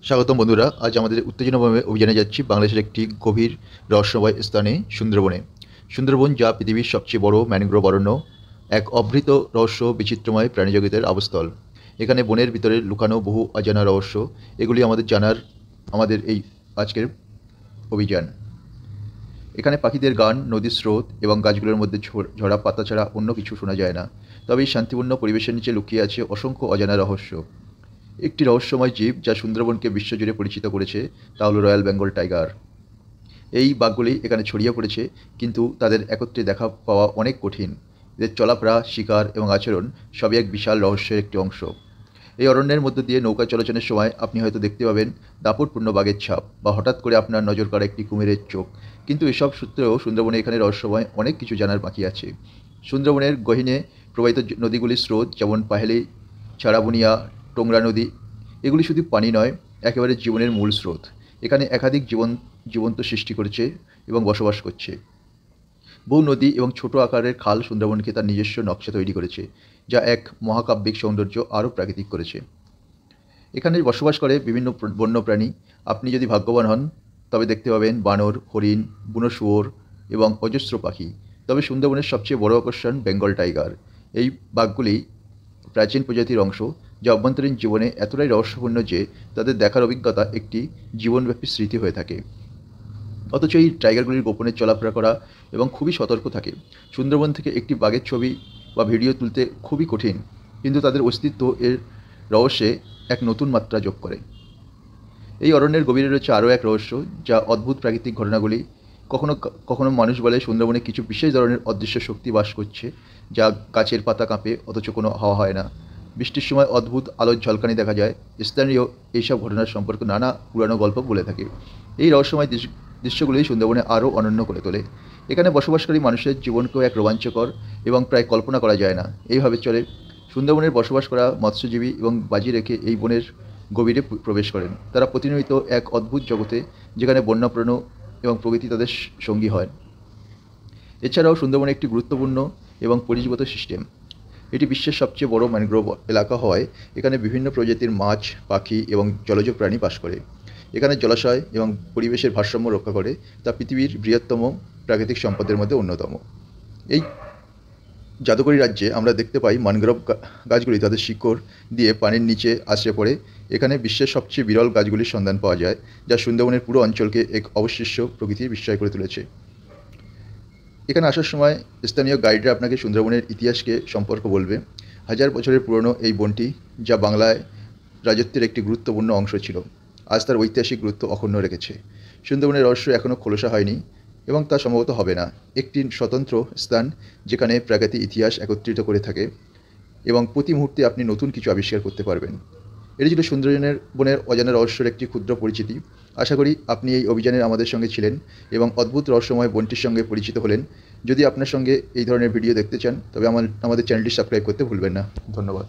স্বাগতম বন্ধুরা, আজ আমাদের উত্তেজনাভাবে অভিযানে যাচ্ছি বাংলাদেশের একটি গভীর রহস্যময় স্থানে, সুন্দরবনে। সুন্দরবন, যা পৃথিবীর সবচেয়ে বড় ম্যানগ্রোভ অরণ্য, এক অভৃত রহস্য বিচিত্রময় প্রাণীজগতের আবাসস্থল। এখানে বনের ভিতরে লুকানো বহু অজানা রহস্য, এগুলি আমাদের জানার আমাদের এই আজকের অভিযান। এখানে পাখিদের গান, নদীর স্রোত এবং গাছগুলোর মধ্যে ঝরা পাতা ছাড়া অন্য কিছু শোনা যায় না। তবে এই শান্তিপূর্ণ পরিবেশের নিচে লুকিয়ে আছে অসংখ্য অজানা রহস্য। একটি রহস্যময় জীব যা সুন্দরবনকে বিশ্বজুড়ে পরিচিত করেছে, তা হলো রয়্যাল বেঙ্গল টাইগার। এই বাঘগুলি এখানে ছড়িয়ে পড়েছে, কিন্তু তাদের একত্রে দেখা পাওয়া অনেক কঠিন। এদের চলাফেরা, শিকার এবং আচরণ সবই এক বিশাল রহস্যের একটি অংশ। এই অরণ্যের মধ্য দিয়ে নৌকা চলাচলের সময় আপনি হয়তো দেখতে পাবেন দাপটপূর্ণ বাঘের ছাপ, বা হঠাৎ করে আপনার নজর কাড়া একটি কুমিরের চোখ। কিন্তু এসব সূত্রেও সুন্দরবনে এখানে রহস্যময় অনেক কিছু জানার বাকি আছে। সুন্দরবনের গহীনে প্রবাহিত নদীগুলির স্রোত, যেমন পাহেলি, ছাড়াবুনিয়া, টোংরা নদী, এগুলি শুধু পানি নয়, একেবারে জীবনের মূল স্রোত। এখানে একাধিক জীবন্ত সৃষ্টি করেছে এবং বসবাস করছে। বহু নদী এবং ছোট আকারের খাল সুন্দরবনকে তার নিজস্ব নকশা তৈরি করেছে, যা এক মহাকাব্যিক সৌন্দর্য আরও প্রাকৃতিক করেছে। এখানে বসবাস করে বিভিন্ন বন্যপ্রাণী। আপনি যদি ভাগ্যবান হন, তবে দেখতে পাবেন বানর, হরিণ, বুনো শুয়োর এবং অজস্র পাখি। তবে সুন্দরবনের সবচেয়ে বড় আকর্ষণ বেঙ্গল টাইগার। এই বাঘগুলি প্রাচীন প্রজাতির অংশ, যা অভ্যন্তরীণ জীবনে এতটাই রহস্যপূর্ণ যে তাদের দেখার অভিজ্ঞতা একটি জীবনব্যাপী স্মৃতি হয়ে থাকে। অথচ এই টাইগারগুলির গোপনে চলাফেরা করা এবং খুবই সতর্ক থাকে। সুন্দরবন থেকে একটি বাঘের ছবি বা ভিডিও তুলতে খুবই কঠিন, কিন্তু তাদের অস্তিত্ব এর রহস্যে এক নতুন মাত্রা যোগ করে। এই অরণ্যের গভীরে রয়েছে আরও এক রহস্য, যা অদ্ভুত প্রাকৃতিক ঘটনাগুলি। কখনো কখনো মানুষ বলে সুন্দরবনে কিছু বিশেষ ধরনের অদৃশ্য শক্তি বাস করছে, যা গাছের পাতা কাঁপে অথচ কোনো হাওয়া হয় না। বৃষ্টির সময় অদ্ভুত আলোর ঝলকানি দেখা যায়। স্থানীয় এইসব ঘটনার সম্পর্কে নানা পুরানো গল্প বলে থাকে। এই রহস্যময় দৃশ্যগুলি সুন্দরবনে আরও অনন্য করে তোলে। এখানে বসবাসকারী মানুষের জীবনকেও এক রোমাঞ্চকর এবং প্রায় কল্পনা করা যায় না এইভাবে চলে। সুন্দরবনের বসবাস করা মৎস্যজীবী এবং বাজি রেখে এই বনের গভীরে প্রবেশ করেন। তারা প্রতিনিয়ত এক অদ্ভুত জগতে, যেখানে বন্যপ্রাণ এবং প্রকৃতি তাদের সঙ্গী হয়। এছাড়াও সুন্দরবন একটি গুরুত্বপূর্ণ এবং পরিজীবত সিস্টেম। এটি বিশ্বের সবচেয়ে বড় ম্যানগ্রোভ এলাকা হওয়ায় এখানে বিভিন্ন প্রজাতির মাছ, পাখি এবং জলজ প্রাণী বাস করে। এখানে জলাশয় এবং পরিবেশের ভারসাম্য রক্ষা করে, তা পৃথিবীর বৃহত্তম প্রাকৃতিক সম্পদের মধ্যে অন্যতম। এই জাদুকরী রাজ্যে আমরা দেখতে পাই ম্যানগ্রোভ গাছগুলি তাদের শিকড় দিয়ে পানির নিচে আশ্রয় পড়ে। এখানে বিশ্বের সবচেয়ে বিরল গাছগুলির সন্ধান পাওয়া যায়, যা সুন্দরবনের পুরো অঞ্চলকে এক অবিশ্বাস্য প্রকৃতির বিস্ময় করে তুলেছে। এখানে আসার সময় স্থানীয় গাইডরা আপনাকে সুন্দরবনের ইতিহাসকে সম্পর্ক বলবে। হাজার বছরের পুরনো এই বনটি, যা বাংলায় রাজত্বের একটি গুরুত্বপূর্ণ অংশ ছিল, আজ তার ঐতিহাসিক গুরুত্ব অক্ষুণ্ণ রেখেছে। সুন্দরবনের রহস্য এখনও খোলসা হয়নি, এবং তা সম্ভবত হবে না। একটি স্বতন্ত্র স্থান, যেখানে প্রাকৃতিক ইতিহাস একত্রিত করে থাকে, এবং প্রতি মুহূর্তে আপনি নতুন কিছু আবিষ্কার করতে পারবেন। এটি ছিল সুন্দরবনের বনের অজানা রহস্যের একটি ক্ষুদ্র পরিচিতি। আশা করি আপনি এই অভিযানে আমাদের সঙ্গে ছিলেন এবং অদ্ভুত রহস্যময় বনটির সঙ্গে পরিচিত হলেন। যদি আপনার সঙ্গে এই ধরনের ভিডিও দেখতে চান, তবে আমাদের চ্যানেলটি সাবস্ক্রাইব করতে ভুলবেন না। ধন্যবাদ।